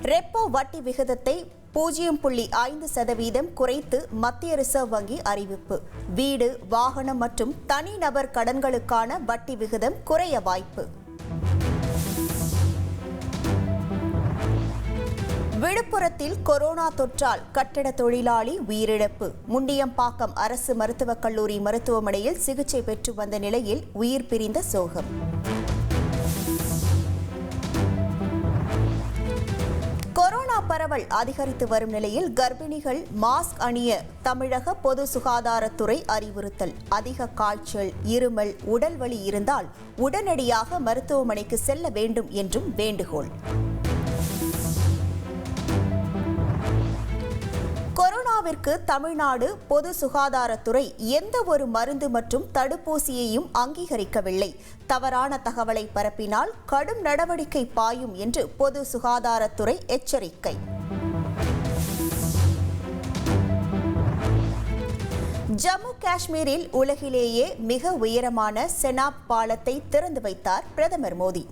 Repo வட்டி விகிதத்தை 0.5% குறைத்து மத்திய ரிசர்வ் வங்கி அறிவிப்பு. வீடு, வாகனம் மற்றும் தனிநபர் கடன்களுக்கான வட்டி விகிதம் குறைய வாய்ப்பு. விழுப்புரத்தில் கொரோனா தொற்றால் கட்டட தொழிலாளி உயிரிழப்பு. முண்டியம்பாக்கம் அரசு மருத்துவக் கல்லூரி மருத்துவமனையில் சிகிச்சை பெற்று வந்த நிலையில் உயிர் பிரிந்த சோகம். கொரோனா பரவல் அதிகரித்து வரும் நிலையில் கர்ப்பிணிகள் மாஸ்க் அணிய தமிழக பொது சுகாதாரத்துறை அறிவுறுத்தல். அதிக காய்ச்சல், இருமல், உடல் வலி இருந்தால் உடனடியாக மருத்துவமனைக்கு செல்ல வேண்டும் என்றும் வேண்டுகோள். கொரோனாவிற்கு தமிழ்நாடு பொது சுகாதாரத்துறை எந்த ஒரு மருந்து மற்றும் தடுப்பூசியையும் அங்கீகரிக்கவில்லை. தவறான தகவலை பரப்பினால் கடும் நடவடிக்கை பாயும் என்று பொது சுகாதாரத்துறை எச்சரிக்கை. ஜம்மு காஷ்மீரில் உலகிலேயே மிக உயரமான செனாப் பாலத்தை திறந்து வைத்தார் பிரதமர் மோடி.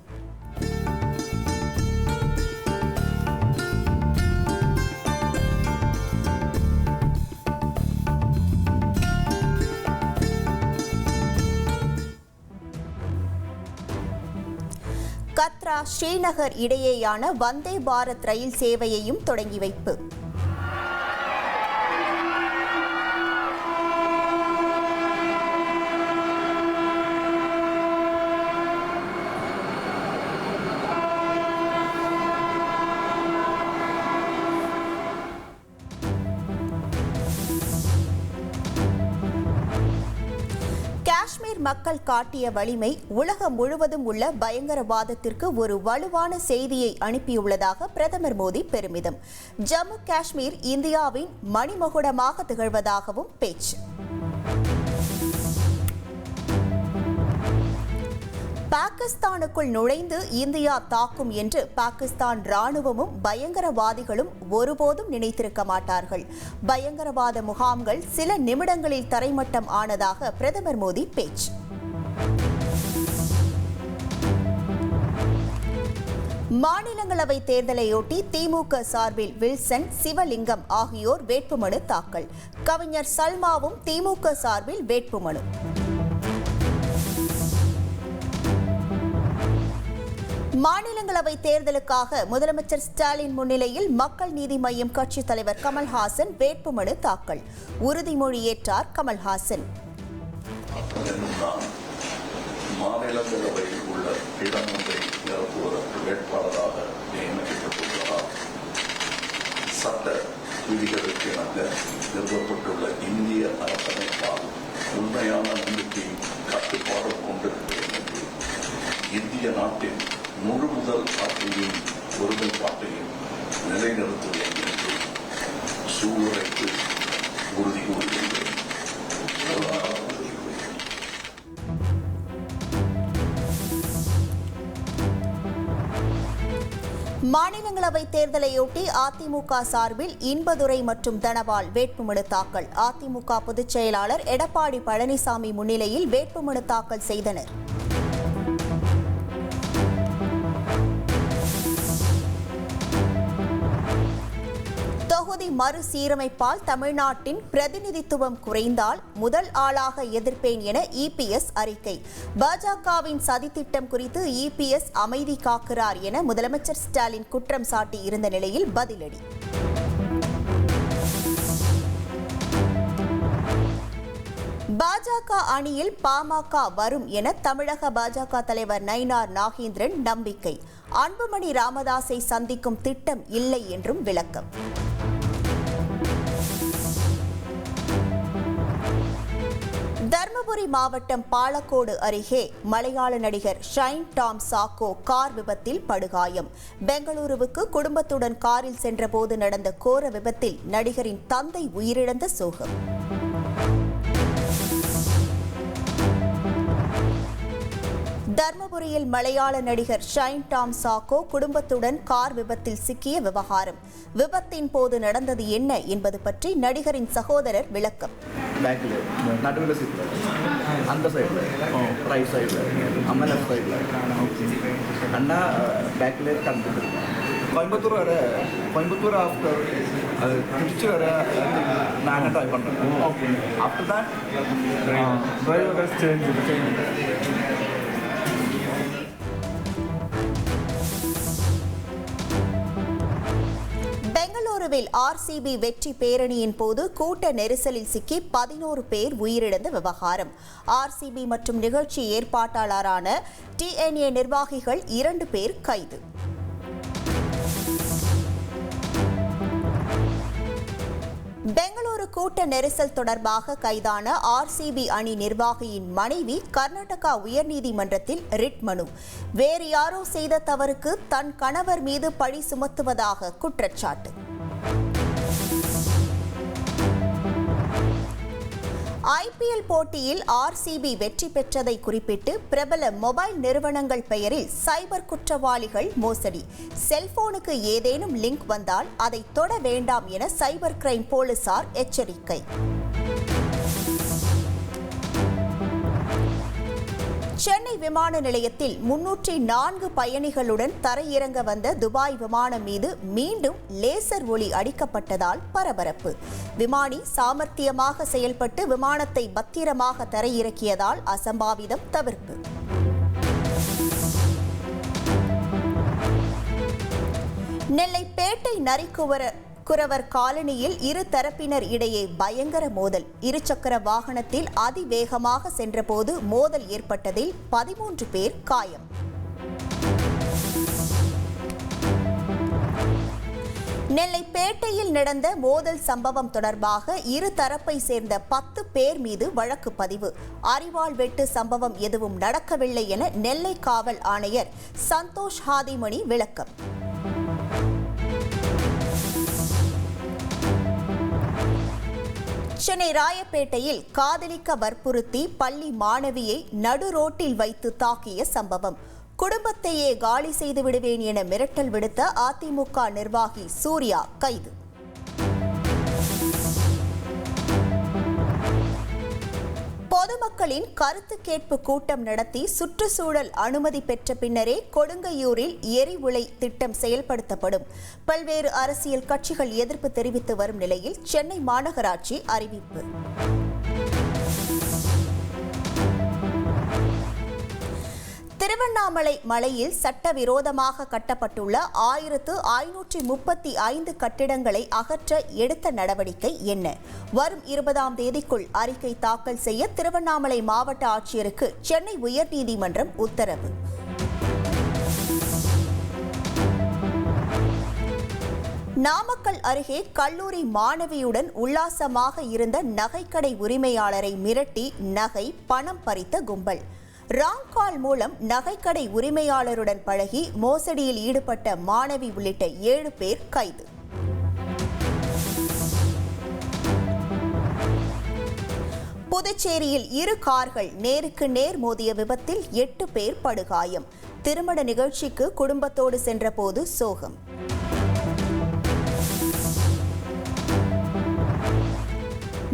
கத்ரா ஸ்ரீநகர் இடையேயான வந்தே பாரத் ரயில் சேவையையும் தொடங்கி வைப்பு. காஷ்மீர் மக்கள் காட்டிய வலிமை உலகம் முழுவதும் உள்ள பயங்கரவாதத்திற்கு ஒரு வலுவான செய்தியை அனுப்பியுள்ளதாக பிரதமர் மோடி பெருமிதம். ஜம்மு காஷ்மீர் இந்தியாவின் மணிமகுடமாக திகழ்வதாகவும் பேச்சு. பாகிஸ்தானுக்குள் நுழைந்து இந்தியா தாக்கும் என்று பாகிஸ்தான் ராணுவமும் பயங்கரவாதிகளும் ஒருபோதும் நினைத்திருக்க மாட்டார்கள். பயங்கரவாத முகாம்கள் சில நிமிடங்களில் தரைமட்டம் ஆனதாக பிரதமர் மோடி பேச்சு. மாநிலங்களவை தேர்தலையொட்டி திமுக சார்பில் வில்சன், சிவலிங்கம் ஆகியோர் வேட்புமனு தாக்கல். கவிஞர் சல்மாவும் திமுக சார்பில் வேட்புமனு. மாநிலங்களவை தேர்தலுக்காக முதலமைச்சர் ஸ்டாலின் முன்னிலையில் மக்கள் நீதி மய்யம் கட்சித் தலைவர் கமல்ஹாசன் வேட்புமனு தாக்கல். உறுதிமொழி ஏற்றார் கமல்ஹாசன். மாநிலங்களவையில் உள்ள இடமொன்றை நிரப்புவதற்கு வேட்பாளராக நியமிக்கப்பட்டுள்ளார். சட்ட விதிகளுக்கு இணங்க நிறுவப்பட்டுள்ள இந்திய அரசமைப்பால் உண்மையான நம்பிக்கையும் கட்டுப்பாடும் கொண்டிருக்கிறேன் என்று இந்திய நாட்டின் முழு முதல் ஆட்சியையும் ஒருமைப்பாட்டையும் நிலைநிறுத்துவேன் என்று சூளுரைத்து உறுதி கூறுகின்றேன். மாநிலங்களவை தேர்தலையொட்டி அதிமுக சார்பில் இன்பதுரை மற்றும் தனபால் வேட்புமனு தாக்கல். அதிமுக பொதுச் செயலாளர் எடப்பாடி பழனிசாமி முன்னிலையில் வேட்புமனு தாக்கல் செய்தனர். தொகுதி மறுசீரமைப்பால் தமிழ்நாட்டின் பிரதிநிதித்துவம் குறைந்தால் முதல் ஆளாக எதிர்ப்பேன் என இபிஎஸ் அறிக்கை. பாஜகவின் சதித்திட்டம் குறித்து இபிஎஸ் அமைதி காக்கிறார் என முதலமைச்சர் ஸ்டாலின் குற்றம் சாட்டி இருந்த நிலையில் பதிலடி. பாஜக அணியில் பாமக வரும் என தமிழக பாஜக தலைவர் நயினார் நாகேந்திரன் நம்பிக்கை. அன்புமணி ராமதாஸை சந்திக்கும் திட்டம் இல்லை என்றும் விளக்கம். தர்மபுரி மாவட்டம் பாலக்கோடு அருகே மலையாள நடிகர் ஷைன் டாம் சாக்கோ கார் விபத்தில் படுகாயம். பெங்களூருவுக்கு குடும்பத்துடன் காரில் சென்றபோது நடந்த கோர விபத்தில் நடிகரின் தந்தை உயிரிழந்த சோகம். தர்மபுரியில் மலையாள நடிகர் ஷைன் டாம் சாக்கோ குடும்பத்துடன் கார் விபத்தில் சிக்கிய விவகாரம். விபத்தின் போது நடந்தது என்ன என்பது பற்றி நடிகரின் சகோதரர் விளக்கம். கோயம்புத்தூர் ஆஃப்டர் அது திருச்சி வர நான் ட்ரை பண்ணுறேன். After that driver change. பெங்களூருவில் ஆர்சிபி வெற்றி பேரணியின் போது கூட்ட நெரிசலில் சிக்கி 11 பேர் உயிரிழந்த விவகாரம். ஆர்சிபி மற்றும் நிகழ்ச்சி ஏற்பாட்டாளரான TNA நிர்வாகிகள் 2 பேர் கைது. பெங்களூரு கூட்ட நெரிசல் தொடர்பாக கைதான ஆர்சிபி அணி நிர்வாகியின் மனைவி கர்நாடகா உயர்நீதிமன்றத்தில் ரிட் மனு. வேறு யாரோ செய்த தவறுக்கு தன் கணவர் மீது பழி சுமத்துவதாக குற்றச்சாட்டு. IPL போட்டியில் ஆர்சிபி வெற்றி பெற்றதை குறிப்பிட்டு பிரபல மொபைல் நிறுவனங்கள் பெயரில் சைபர் குற்றவாளிகள் மோசடி. செல்போனுக்கு ஏதேனும் லிங்க் வந்தால் அதை தொட வேண்டாம் என சைபர் கிரைம் போலீசார் எச்சரிக்கை. சென்னை விமான நிலையத்தில் 304 பயணிகளுடன் தரையிறங்க வந்த துபாய் விமானம் மீது மீண்டும் லேசர் ஒளி அடிக்கப்பட்டதால் பரபரப்பு. விமானி சாமர்த்தியமாக செயல்பட்டு விமானத்தை பத்திரமாக தரையிறக்கியதால் அசம்பாவிதம் தவிர்ப்பு. நெல்லை பேட்டை நரிக்குறவர் காலனியில் இரு தரப்பினர் இடையே பயங்கர மோதல். இருசக்கர வாகனத்தில் அதிவேகமாக சென்றபோது மோதல் ஏற்பட்டதில் 13 பேர் காயம். நெல்லை பேட்டையில் நடந்த மோதல் சம்பவம் தொடர்பாக இரு தரப்பை சேர்ந்த 10 பேர் மீது வழக்கு பதிவு. அரிவாள் வெட்டு சம்பவம் எதுவும் நடக்கவில்லை என நெல்லை காவல் ஆணையர் சந்தோஷ் ஹாதிமணி விளக்கம். சென்னை ராயப்பேட்டையில் காதலிக்க வற்புறுத்தி பள்ளி மாணவியை நடு ரோட்டில் வைத்து தாக்கிய சம்பவம். குடும்பத்தையே காலி செய்து விடுவேன் என மிரட்டல் விடுத்த அதிமுக நிர்வாகி சூர்யா கைது. பொதுமக்களின் கருத்து கேட்பு கூட்டம் நடத்தி சுற்றுச்சூழல் அனுமதி பெற்ற பின்னரே கொடுங்கையூரில் எரிவுளை திட்டம் செயல்படுத்தப்படும். பல்வேறு அரசியல் கட்சிகள் எதிர்ப்பு தெரிவித்து வரும் நிலையில் சென்னை மாநகராட்சி அறிவிப்பு. திருவண்ணாமலை மலையில் சட்டவிரோதமாக கட்டப்பட்டுள்ள 1535 கட்டிடங்களை அகற்ற எடுத்த நடவடிக்கை என்ன? வரும் 20ஆம் தேதிக்குள் அறிக்கை தாக்கல் செய்ய திருவண்ணாமலை மாவட்ட ஆட்சியருக்கு சென்னை உயர்நீதிமன்றம் உத்தரவு. நாமக்கல் அருகே கல்லூரி மாணவியுடன் உல்லாசமாக இருந்த நகைக்கடை உரிமையாளரை மிரட்டி நகை பணம் பறித்த கும்பல். ராங் கால் மூலம் நகைக்கடை உரிமையாளருடன் பழகி மோசடியில் ஈடுபட்ட மாணவி உள்ளிட்ட 7 பேர் கைது. புதுச்சேரியில் 2 கார்கள் நேருக்கு நேர் மோதிய விபத்தில் 8 பேர் படுகாயம். திருமண நிகழ்ச்சிக்கு குடும்பத்தோடு சென்றபோது சோகம்.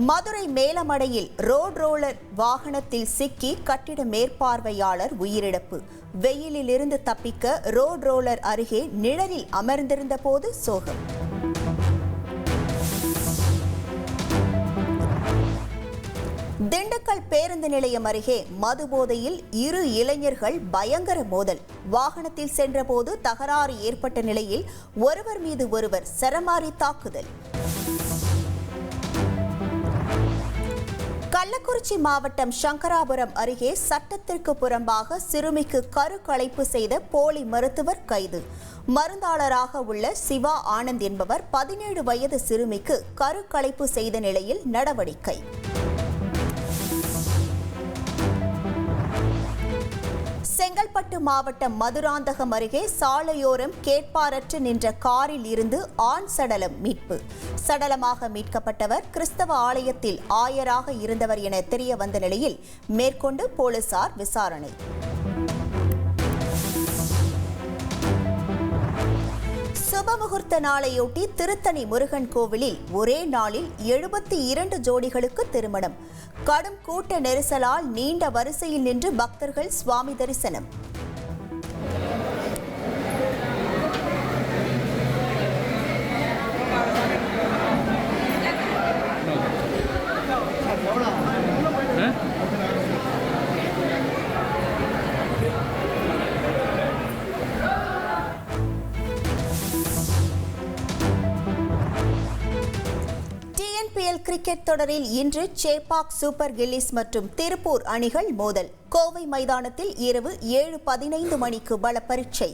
மதுரை மேலமடையில் ரோட் ரோலர் வாகனத்தில் சிக்கி கட்டிட மேற்பார்வையாளர் உயிரிழப்பு. வெயிலில் இருந்து தப்பிக்க ரோட் ரோலர் அருகே நிழலில் அமர்ந்திருந்த போது சோகம். திண்டுக்கல் பேருந்து நிலையம் அருகே மதுபோதையில் 2 இளைஞர்கள் பயங்கர மோதல். வாகனத்தில் சென்றபோது தகராறு ஏற்பட்ட நிலையில் ஒருவர் மீது ஒருவர் சரமாரி தாக்குதல். கள்ளக்குறிச்சி மாவட்டம் சங்கராபுரம் அருகே சட்டத்திற்கு புறம்பாக சிறுமிக்கு கருக்கலைப்பு செய்த போலி மருத்துவர் கைது. மருந்தாளராக உள்ள சிவா ஆனந்த் என்பவர் 17 வயது சிறுமிக்கு கருக்கலைப்பு செய்த நிலையில் நடவடிக்கை. செங்கல்பட்டு மாவட்டம் மதுராந்தகம் அருகே சாலையோரம் கேட்பாரற்று நின்ற காரில் இருந்து ஆண் சடலம் மீட்பு. சடலமாக மீட்கப்பட்டவர் கிறிஸ்தவ ஆலயத்தில் ஆயராக இருந்தவர் என தெரிய வந்த நிலையில் மேற்கொண்டு போலீசார் விசாரணை. சுபமுகூர்த்த நாளையொட்டி திருத்தணி முருகன் கோவிலில் ஒரே நாளில் 72 ஜோடிகளுக்கு திருமணம். கடும் கூட்ட நெரிசலால் நீண்ட வரிசையில் நின்று பக்தர்கள் சுவாமி தரிசனம். கிரிக்கெட் தொடரில் இன்று சேப்பாக் சூப்பர் கில்லிஸ் மற்றும் திருப்பூர் அணிகள் மோதல். கோவை மைதானத்தில் இரவு 7:15 மணிக்கு பல பரீட்சை.